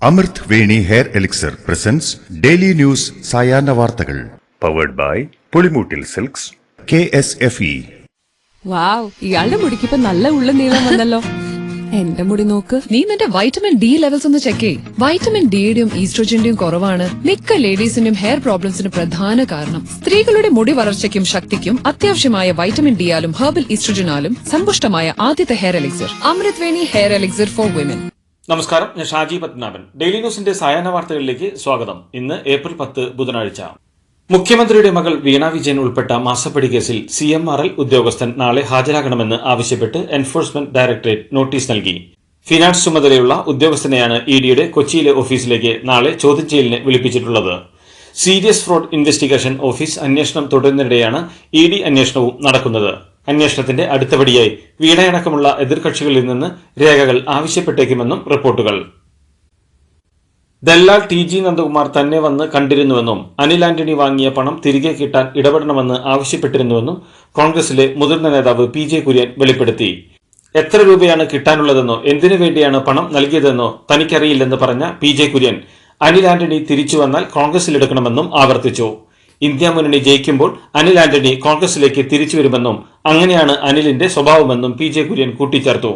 അമൃത് Veni hair elixir presents daily news സായാഹ്ന വാർത്തകൾ powered by Pulimoottil Silks KSFE. Wow, ഇയാളുടെ മുടിക്കിപ്പോ നല്ല ഉള്ള നീളം വന്നല്ലോ. എന്റെ മുടി നോക്ക്. നീ നിന്റെ വൈറ്റമിൻ ഡി ലെവൽസ് ഒന്ന് ചെക്ക് ചെയ്യ്. വൈറ്റമിൻ ഡിയുടെയും ഈസ്ട്രോജന്റെയും കുറവാണ് മിക്ക ലേഡീസിന്റെയും ഹെയർ പ്രോബ്ലംസിന് പ്രധാന കാരണം. സ്ത്രീകളുടെ മുടി വളർച്ചയ്ക്കും ശക്തിക്കും അത്യാവശ്യമായ വൈറ്റമിൻ ഡിയാലും ഹെർബൽ ഈസ്ട്രോജനാലും സമ്പുഷ്ടമായ ആദ്യത്തെ hair elixir Amrit Veni hair elixir for women. നമസ്കാരം, ഞാൻ ഷാജി പത്മനാഭൻ. ഡെയിലി ന്യൂസിന്റെ സായാഹ്ന വാർത്തകളിലേക്ക് സ്വാഗതം. ഇന്ന് ഏപ്രിൽ 10 ബുധനാഴ്ച. മുഖ്യമന്ത്രിയുടെ മകൾ വീണ വിജയൻ ഉൾപ്പെട്ട മാസപ്പടി കേസിൽ CMRL ഉദ്യോഗസ്ഥൻ നാളെ ഹാജരാകണമെന്ന് ആവശ്യപ്പെട്ട് എൻഫോഴ്സ്മെന്റ് ഡയറക്ടറേറ്റ് നോട്ടീസ് നൽകി. ഫിനാൻസ് ചുമതലയുള്ള ഉദ്യോഗസ്ഥനെയാണ് EDയുടെ കൊച്ചിയിലെ ഓഫീസിലേക്ക് നാളെ ചോദ്യം ചെയ്യലിന് വിളിപ്പിച്ചിട്ടുള്ളത്. സീരിയസ് ഫ്രോഡ് ഇൻവെസ്റ്റിഗേഷൻ ഓഫീസ് അന്വേഷണം തുടരുന്നതിനിടെയാണ് ED അന്വേഷണവും നടക്കുന്നത്. അന്വേഷണത്തിന്റെ അടുത്തപടിയായി വീണയടക്കമുള്ള എതിർകക്ഷികളിൽ നിന്ന് രേഖകൾ ആവശ്യപ്പെട്ടേക്കുമെന്നും റിപ്പോർട്ടുകൾ. ദല്ലാൽ TG നന്ദകുമാർ തന്നെ വന്ന് കണ്ടിരുന്നുവെന്നും അനിൽ ആന്റണി വാങ്ങിയ പണം തിരികെ കിട്ടാൻ ഇടപെടണമെന്ന് ആവശ്യപ്പെട്ടിരുന്നുവെന്നും കോൺഗ്രസിലെ മുതിർന്ന നേതാവ് PJ കുര്യൻ വെളിപ്പെടുത്തി. എത്ര രൂപയാണ് കിട്ടാനുള്ളതെന്നോ എന്തിനു വേണ്ടിയാണ് പണം നൽകിയതെന്നോ തനിക്കറിയില്ലെന്ന് പറഞ്ഞ PJ കുര്യൻ അനിൽ ആന്റണി തിരിച്ചു വന്നാൽ കോൺഗ്രസിലെടുക്കണമെന്നും ആവർത്തിച്ചു. ഇന്ത്യ മുന്നണി ജയിക്കുമ്പോൾ അനിൽ ആന്റണി കോൺഗ്രസിലേക്ക് തിരിച്ചു വരുമെന്നും അങ്ങനെയാണ് അനിലിന്റെ സ്വഭാവമെന്നും PJ കുര്യൻ കൂട്ടിച്ചേർത്തു.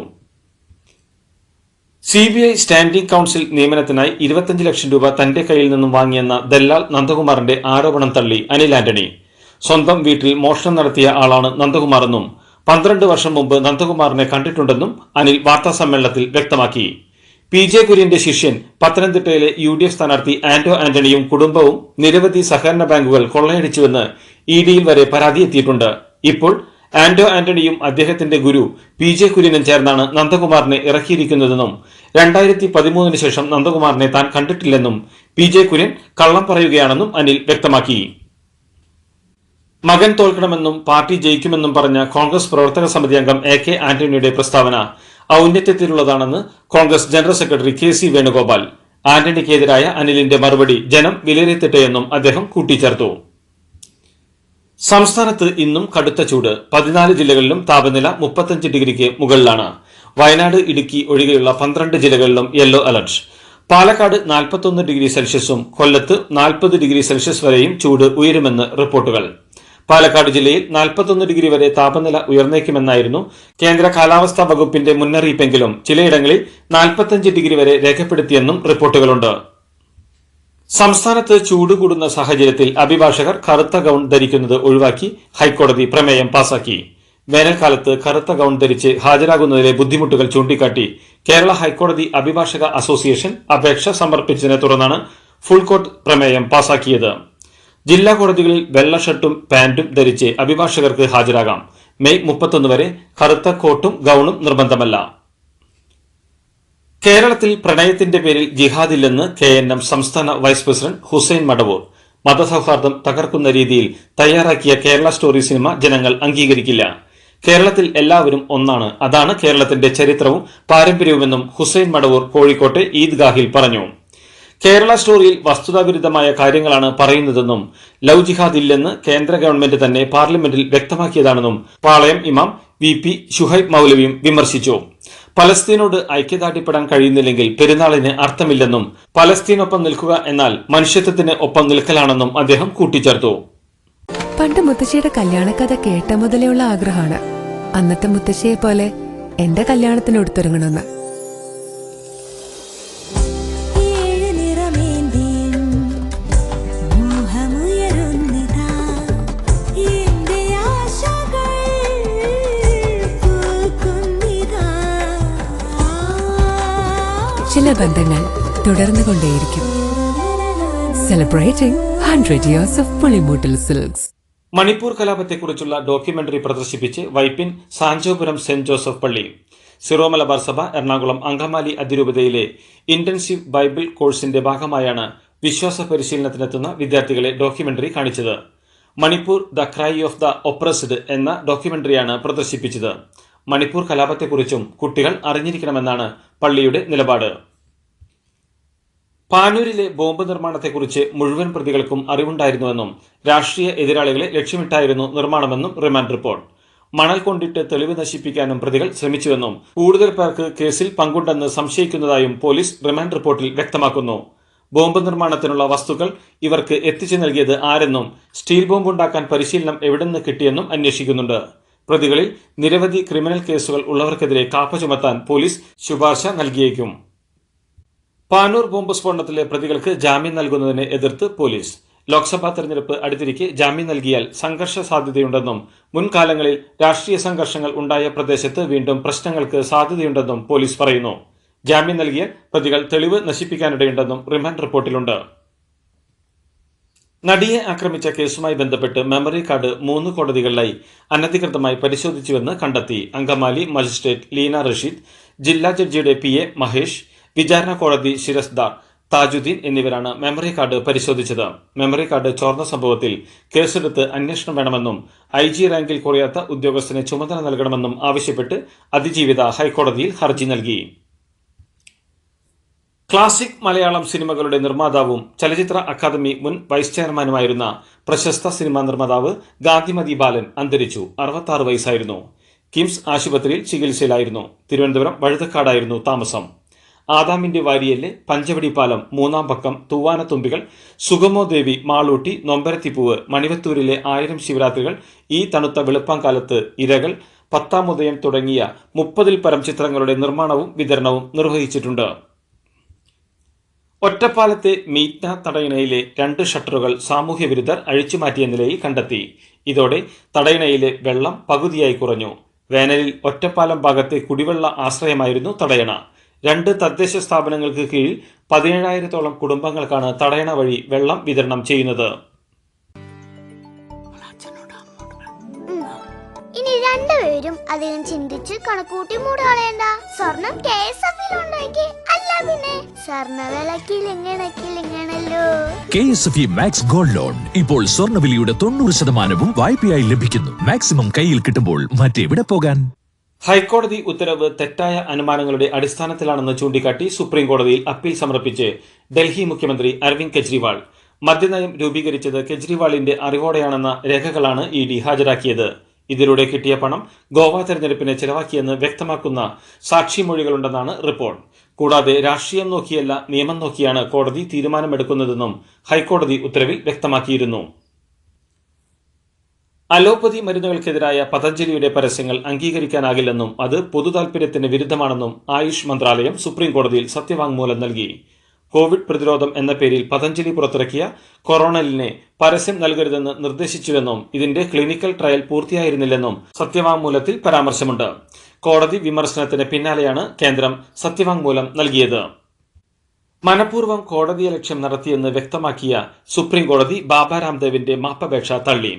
CBI സ്റ്റാൻഡിംഗ് കൌൺസിൽ നിയമനത്തിനായി 25 ലക്ഷം രൂപ തന്റെ കയ്യിൽ നിന്നും വാങ്ങിയെന്ന ദല്ലാൽ നന്ദകുമാറിന്റെ ആരോപണം തള്ളി അനിൽ ആന്റണി. സ്വന്തം വീട്ടിൽ മോഷണം നടത്തിയ ആളാണ് നന്ദകുമാറെന്നും 12 വർഷം മുമ്പ് നന്ദകുമാറിനെ കണ്ടിട്ടുണ്ടെന്നും അനിൽ വാർത്താസമ്മേളനത്തിൽ വ്യക്തമാക്കി. PJ കുര്യന്റെ ശിഷ്യൻ പത്തനംതിട്ടയിലെ UDF സ്ഥാനാർത്ഥി ആന്റോ ആന്റണിയും കുടുംബവും നിരവധി സഹകരണ ബാങ്കുകൾ കൊള്ളയടിച്ചുവെന്ന് EDയിൽ വരെ പരാതി എത്തിയിട്ടുണ്ട്. ഇപ്പോൾ ആന്റോ ആന്റണിയും അദ്ദേഹത്തിന്റെ ഗുരു PJ കുര്യനും ചേർന്നാണ് നന്ദകുമാറിനെ ഇറക്കിയിരിക്കുന്നതെന്നും 2013 ശേഷം നന്ദകുമാറിനെ താൻ കണ്ടിട്ടില്ലെന്നും PJ കുര്യൻ കള്ളം പറയുകയാണെന്നും അനിൽ വ്യക്തമാക്കി. മകൻ തോൽക്കണമെന്നും പാർട്ടി ജയിക്കുമെന്നും പറഞ്ഞ കോൺഗ്രസ് പ്രവർത്തക സമിതി അംഗം AK ആന്റണിയുടെ പ്രസ്താവന ഔന്നത്യത്തിലുള്ളതാണെന്ന് Congress general secretary KC Venugopal. ആന്റണിക്കെതിരായ അനിലിന്റെ മറുപടി ജനം വിലയിരുത്തട്ടെയെന്നും അദ്ദേഹം കൂട്ടിച്ചേർത്തു. സംസ്ഥാനത്ത് ഇന്നും കടുത്ത ചൂട്. 14 ജില്ലകളിലും താപനില 35 ഡിഗ്രിക്ക് മുകളിലാണ്. വയനാട്, ഇടുക്കി ഒഴികെയുള്ള 12 ജില്ലകളിലും യെല്ലോ അലർട്ട്. പാലക്കാട് 41 ഡിഗ്രി സെൽഷ്യസും കൊല്ലത്ത് 40 ഡിഗ്രി സെൽഷ്യസ് വരെയും ചൂട് ഉയരുമെന്ന് റിപ്പോർട്ടുകൾ. പാലക്കാട് ജില്ലയിൽ 41 ഡിഗ്രി വരെ താപനില ഉയർന്നേക്കുമെന്നായിരുന്നു കേന്ദ്ര കാലാവസ്ഥാ വകുപ്പിന്റെ മുന്നറിയിപ്പെങ്കിലും ചിലയിടങ്ങളിൽ 45 ഡിഗ്രി വരെ രേഖപ്പെടുത്തിയെന്നും റിപ്പോർട്ടുകളുണ്ട്. സംസ്ഥാനത്ത് ചൂട് കൂടുന്ന സാഹചര്യത്തിൽ അഭിഭാഷകർ കറുത്ത ഗൌൺ ധരിക്കുന്നത് ഒഴിവാക്കി ഹൈക്കോടതി പ്രമേയം പാസാക്കി. വേനൽക്കാലത്ത് കറുത്ത ഗൌൺ ധരിച്ച് ഹാജരാകുന്നതിലെ ബുദ്ധിമുട്ടുകൾ ചൂണ്ടിക്കാട്ടി കേരള ഹൈക്കോടതി അഭിഭാഷക അസോസിയേഷൻ അപേക്ഷ സമർപ്പിച്ചതിനെ തുടർന്നാണ് ഫുൾ കോർട്ട് പ്രമേയം പാസാക്കിയത്. ജില്ലാ കോടതികളിൽ വെള്ള ഷർട്ടും പാന്റും ധരിച്ച് അഭിഭാഷകർക്ക് ഹാജരാകാം. മെയ് 31 വരെ കറുത്ത കോട്ടും ഗൌണും നിർബന്ധമല്ല. കേരളത്തിൽ പ്രണയത്തിന്റെ പേരിൽ ജിഹാദില്ലെന്ന് KNM സംസ്ഥാന വൈസ് പ്രസിഡന്റ് ഹുസൈൻ മടവൂർ. മതസൗഹാർദ്ദം തകർക്കുന്ന രീതിയിൽ തയ്യാറാക്കിയ കേരള സ്റ്റോറി സിനിമ ജനങ്ങൾ അംഗീകരിക്കില്ല. കേരളത്തിൽ എല്ലാവരും ഒന്നാണ്, അതാണ് കേരളത്തിന്റെ ചരിത്രവും പാരമ്പര്യവുമെന്നും ഹുസൈൻ മടവൂർ കോഴിക്കോട്ടെ ഈദ്ഗാഹിൽ പറഞ്ഞു. കേരള സ്റ്റോറിയിൽ വസ്തുതാവിരുദ്ധമായ കാര്യങ്ങളാണ് പറയുന്നതെന്നും ലവ് ജിഹാദ് ഇല്ലെന്ന് കേന്ദ്ര ഗവൺമെന്റ് തന്നെ പാർലമെന്റിൽ വ്യക്തമാക്കിയതാണെന്നും പാളയം ഇമാം VP ഷുഹൈബ് മൗലവിയും വിമർശിച്ചു. പലസ്തീനോട് ഐക്യദാർഢ്യപ്പെടാൻ കഴിയുന്നില്ലെങ്കിൽ പെരുന്നാളിന് അർത്ഥമില്ലെന്നും പലസ്തീനൊപ്പം നിൽക്കുക എന്നാൽ മനുഷ്യത്വത്തിന് ഒപ്പം നിൽക്കലാണെന്നും അദ്ദേഹം കൂട്ടിച്ചേർത്തു. പണ്ട് മുത്തശ്ശിയുടെ കല്യാണക്കഥ കേട്ട മുതലേ ഉള്ള ആഗ്രഹമാണ് അന്നത്തെ മുത്തശ്ശിയെ പോലെ എന്റെ കല്യാണത്തിന് എടുത്തൊരുങ്ങണമെന്ന്. ചില ബന്ധങ്ങൾ തുടർന്നുകൊണ്ടേയിരിക്കും. Celebrating 100 years of Pulimoottil Silks. Manipur കലാപത്തെക്കുറിച്ചുള്ള ഡോക്യുമെന്ററി പ്രദർശിപ്പിച്ച് വൈപ്പിൻ സാഞ്ചോപുരം സെന്റ് ജോസഫ് പള്ളി. സിറോ മലബാർ സഭ എറണാകുളം അങ്കമാലി അതിരൂപതയിലെ ഇന്റൻസീവ് ബൈബിൾ കോഴ്സിന്റെ ഭാഗമായാണ് വിശ്വാസ പരിശീലനത്തിനെത്തുന്ന വിദ്യാർത്ഥികളെ ഡോക്യുമെന്ററി കാണിച്ചത്. Manipur the cry of the oppressed എന്ന ഡോക്യുമെന്ററിയാണ് പ്രദർശിപ്പിച്ചത്. മണിപ്പൂർ കലാപത്തെക്കുറിച്ചും കുട്ടികൾ അറിഞ്ഞിരിക്കണമെന്നാണ് പള്ളിയുടെ നിലപാട്. പാനൂരിലെ ബോംബ് നിർമ്മാണത്തെക്കുറിച്ച് മുഴുവൻ പ്രതികൾക്കും അറിവുണ്ടായിരുന്നുവെന്നും രാഷ്ട്രീയ എതിരാളികളെ ലക്ഷ്യമിട്ടായിരുന്നു നിർമ്മാണമെന്നും റിമാൻഡ് റിപ്പോർട്ട്. മണൽ കൊണ്ടിട്ട് തെളിവ് നശിപ്പിക്കാനും പ്രതികൾ ശ്രമിച്ചുവെന്നും കൂടുതൽ പേർക്ക് കേസിൽ പങ്കുണ്ടെന്ന് സംശയിക്കുന്നതായും പോലീസ് റിമാൻഡ് റിപ്പോർട്ടിൽ വ്യക്തമാക്കുന്നു. ബോംബ് നിർമ്മാണത്തിനുള്ള വസ്തുക്കൾ ഇവർക്ക് എത്തിച്ചു നൽകിയത് ആരെന്നും സ്റ്റീൽ ബോംബ് ഉണ്ടാക്കാൻ പരിശീലനം എവിടെ നിന്ന് കിട്ടിയെന്നും അന്വേഷിക്കുന്നുണ്ട്. പ്രതികളിൽ നിരവധി ക്രിമിനൽ കേസുകൾ ഉള്ളവർക്കെതിരെ കാപ്പ ചുമത്താൻ പോലീസ് ശുപാർശ നൽകിയേക്കും. പാനൂർ ബോംബ് സ്ഫോടനത്തിലെ പ്രതികൾക്ക് ജാമ്യം നൽകുന്നതിനെ എതിർത്ത് പോലീസ്. ലോക്സഭാ തെരഞ്ഞെടുപ്പ് അടുത്തിരിക്കെ ജാമ്യം നൽകിയാൽ സംഘർഷ സാധ്യതയുണ്ടെന്നും മുൻകാലങ്ങളിൽ രാഷ്ട്രീയ സംഘർഷങ്ങൾ ഉണ്ടായ പ്രദേശത്ത് വീണ്ടും പ്രശ്നങ്ങൾക്ക് സാധ്യതയുണ്ടെന്നും പോലീസ് പറയുന്നു. ജാമ്യം നൽകിയാൽ പ്രതികൾ തെളിവ് നശിപ്പിക്കാനിടയുണ്ടെന്നും റിമാൻഡ് റിപ്പോർട്ടിലുണ്ട്. നടിയെ ആക്രമിച്ച കേസുമായി ബന്ധപ്പെട്ട് മെമ്മറി കാർഡ് 3 കോടതികളിലായി അനധികൃതമായി പരിശോധിച്ചുവെന്ന് കണ്ടെത്തി. അങ്കമാലി മജിസ്ട്രേറ്റ് ലീന റഷീദ്, ജില്ലാ ജഡ്ജിയുടെ PA മഹേഷ്, വിചാരണ കോടതി ശിരസ്ദാർ താജുദ്ദീൻ എന്നിവരാണ് മെമ്മറി കാർഡ് പരിശോധിച്ചത്. മെമ്മറി കാർഡ് ചോർന്ന സംഭവത്തിൽ കേസെടുത്ത് അന്വേഷണം വേണമെന്നും IG റാങ്കിൽ കുറയാത്ത ഉദ്യോഗസ്ഥന് ചുമതല നൽകണമെന്നും ആവശ്യപ്പെട്ട് അതിജീവിത ഹൈക്കോടതിയിൽ ഹർജി നൽകി. ക്ലാസിക് മലയാളം സിനിമകളുടെ നിർമ്മാതാവും ചലച്ചിത്ര അക്കാദമി മുൻ വൈസ് ചെയർമാനുമായിരുന്ന പ്രശസ്ത സിനിമാ നിർമ്മാതാവ് ഗാന്ധിമതി ബാലൻ അന്തരിച്ചു. 66 വയസ്സായിരുന്നു. കിംസ് ആശുപത്രിയിൽ ചികിത്സയിലായിരുന്നു. തിരുവനന്തപുരം വഴുതക്കാടായിരുന്നു താമസം. ആദാമിന്റെ വാരിയലിലെ പഞ്ചവടി പാലം, 3-ാം പക്കം, തൂവാനത്തുമ്പികൾ, സുഗമോ ദേവി, മാളൂട്ടി, നൊമ്പരത്തിപ്പൂവ്, മണിവത്തൂരിലെ 1000 ശിവരാത്രികൾ, ഈ തണുത്ത വെളുപ്പാങ്കാലത്ത്, ഇരകൾ, 10-ാം ഉദയം തുടങ്ങിയ 30-ൽ പരം ചിത്രങ്ങളുടെ നിർമ്മാണവും വിതരണവും നിർവഹിച്ചിട്ടുണ്ട്. ഒറ്റപ്പാലത്തെ മീറ്റ്ന തടയണയിലെ 2 ഷട്ടറുകൾ സാമൂഹ്യ വിരുദ്ധർ അഴിച്ചുമാറ്റിയ നിലയിൽ കണ്ടെത്തി. ഇതോടെ തടയണയിലെ വെള്ളം പകുതിയായി കുറഞ്ഞു. വേനലിൽ ഒറ്റപ്പാലം ഭാഗത്തെ കുടിവെള്ള ആശ്രയമായിരുന്നു തടയണ. 2 തദ്ദേശ സ്ഥാപനങ്ങൾക്ക് കീഴിൽ 17,000-ഓളം കുടുംബങ്ങൾക്കാണ് തടയണ വഴി വെള്ളം വിതരണം ചെയ്യുന്നത്. ഇനി രണ്ടുപേരും അധികം ചിന്തിച്ച് കണക്കൂട്ടി മൂട് കളയണ്ട. സ്വർണം KSFിലുണ്ടാക്കി, അല്ല പിന്നെ സ്വർണ്ണവിലക്കിലിങ്ങണല്ലോ. KSFE മാക്സ് ഗോൾഡ് ലോൺ ഇപ്പോൾ സ്വർണ്ണവിലയുടെ 90% വായ്പയായി ലഭിക്കുന്നു. മാക്സിമം കയ്യിൽ കിട്ടുമ്പോൾ മറ്റെവിടെ പോകാൻ? ഹൈക്കോടതി ഉത്തരവ് തെറ്റായ അനുമാനങ്ങളുടെ അടിസ്ഥാനത്തിലാണെന്ന് ചൂണ്ടിക്കാട്ടി സുപ്രീം കോടതിയിൽ അപ്പീൽ സമർപ്പിച്ച് ഡൽഹി മുഖ്യമന്ത്രി അരവിന്ദ് കെജ്രിവാൾ. മദ്യനയം രൂപീകരിച്ചത് കെജ്രിവാളിന്റെ അറിവോടെയാണെന്ന രേഖകളാണ് ED ഹാജരാക്കിയത്. ഇതിലൂടെ കിട്ടിയ പണം ഗോവ തെരഞ്ഞെടുപ്പിന് ചെലവാക്കിയെന്ന് വ്യക്തമാക്കുന്ന സാക്ഷിമൊഴികളുണ്ടെന്നാണ് റിപ്പോർട്ട്. കൂടാതെ രാഷ്ട്രീയം നോക്കിയല്ല നിയമം നോക്കിയാണ് കോടതി തീരുമാനമെടുക്കുന്നതെന്നും ഹൈക്കോടതി ഉത്തരവിൽ വ്യക്തമാക്കിയിരുന്നു. അലോപ്പതി മരുന്നുകൾക്കെതിരായ പതഞ്ജലിയുടെ പരസ്യങ്ങൾ അംഗീകരിക്കാനാകില്ലെന്നും അത് പൊതുതാൽപര്യത്തിന് വിരുദ്ധമാണെന്നും ആയുഷ് മന്ത്രാലയം സുപ്രീം കോടതിയിൽ സത്യവാങ്മൂലം നൽകി. കോവിഡ് പ്രതിരോധം എന്ന പേരിൽ പതഞ്ജലി പുറത്തിറക്കിയ കൊറോണലിനെ പരസ്യം നൽകരുതെന്ന് നിർദ്ദേശിച്ചുവെന്നും ഇതിന്റെ ക്ലിനിക്കൽ ട്രയൽ പൂർത്തിയായിരുന്നില്ലെന്നും സത്യവാങ്മൂലത്തിൽ പരാമർശമുണ്ട്. കോടതി വിമർശനത്തിന് പിന്നാലെയാണ് കേന്ദ്രം സത്യവാങ്മൂലം നൽകിയത്. മനഃപൂർവ്വം കോടതിയലക്ഷ്യം നടത്തിയെന്ന് വ്യക്തമാക്കിയ സുപ്രീം കോടതി ബാബ രാംദേവിന്റെ മാപ്പപേക്ഷ തള്ളി.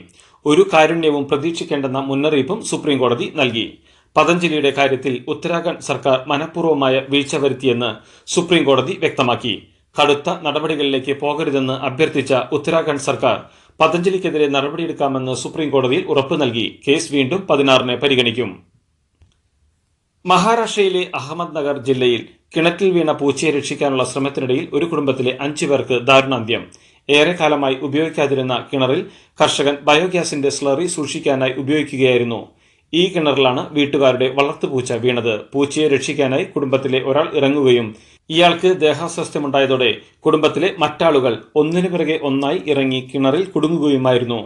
ഒരു കാരുണ്യവും പ്രതീക്ഷിക്കേണ്ടെന്ന മുന്നറിയിപ്പും സുപ്രീം കോടതി നൽകി. പതഞ്ജലിയുടെ കാര്യത്തിൽ ഉത്തരാഖണ്ഡ് സർക്കാർ മനഃപൂർവ്വമായ വീഴ്ച വരുത്തിയെന്ന് സുപ്രീം കോടതി വ്യക്തമാക്കി. കടുത്ത നടപടികളിലേക്ക് പോകരുതെന്ന് അഭ്യർത്ഥിച്ച ഉത്തരാഖണ്ഡ് സർക്കാർ പതഞ്ജലിക്കെതിരെ നടപടിയെടുക്കാമെന്ന് സുപ്രീം കോടതിയിൽ ഉറപ്പു നൽകി. കേസ് വീണ്ടും 16-ന് പരിഗണിക്കും. മഹാരാഷ്ട്രയിലെ അഹമ്മദ് നഗർ ജില്ലയിൽ കിണറ്റിൽ വീണ പൂച്ചയെ രക്ഷിക്കാനുള്ള ശ്രമത്തിനിടയിൽ ഒരു കുടുംബത്തിലെ 5 പേർക്ക് ദാരുണാന്ത്യം. ഏറെക്കാലമായി ഉപയോഗിക്കാതിരുന്ന കിണറിൽ കർഷകൻ ബയോഗ്യാസിന്റെ സ്ലറി സൂക്ഷിക്കാനായി ഉപയോഗിക്കുകയായിരുന്നു. ഈ കിണറിലാണ് വീട്ടുകാരുടെ വളർത്തുപൂച്ച വീണത്. പൂച്ചയെ രക്ഷിക്കാനായി കുടുംബത്തിലെ ഒരാൾ ഇറങ്ങുകയും ഇയാൾക്ക് ദേഹാസ്വാസ്ഥ്യമുണ്ടായതോടെ കുടുംബത്തിലെ മറ്റാളുകൾ ഒന്നിനു പിറകെ ഒന്നായി ഇറങ്ങി കിണറിൽ കുടുങ്ങുകയുമായിരുന്നു.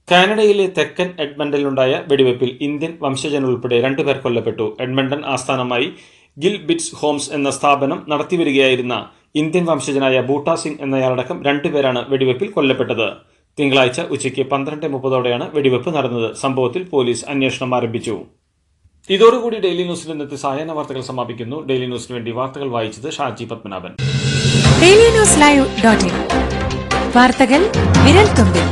കാനഡയിലെ തെക്കൻ എഡ്മണ്ടനിലുണ്ടായ വെടിവയ്പിൽ ഇന്ത്യൻ വംശജനുൾപ്പെടെ 2 പേർ കൊല്ലപ്പെട്ടു. എഡ്മണ്ടൻ ആസ്ഥാനമായി ഗിൽ ബിറ്റ്സ് ഹോംസ് എന്ന സ്ഥാപനം നടത്തിവരികയായിരുന്ന ഇന്ത്യൻ വംശജനായ ബൂട്ടാ സിംഗ് എന്നയാളടക്കം 2 പേരാണ് വെടിവയ്പിൽ കൊല്ലപ്പെട്ടത്. തിങ്കളാഴ്ച ഉച്ചയ്ക്ക് 12:30 വെടിവെപ്പ് നടന്നത്. സംഭവത്തിൽ പോലീസ് അന്വേഷണം ആരംഭിച്ചു. ഇതോടുകൂടി ഡെയിലി ന്യൂസിൽ ഇന്നത്തെ സായാഹ്ന വാർത്തകൾ സമാപിക്കുന്നു. ഡെയിലി ന്യൂസിന് വേണ്ടി വാർത്തകൾ വായിച്ചത് Shaji Padmanabhan. Daily news live .in വാർത്തകൾ വിരൽ തുമ്പിൽ.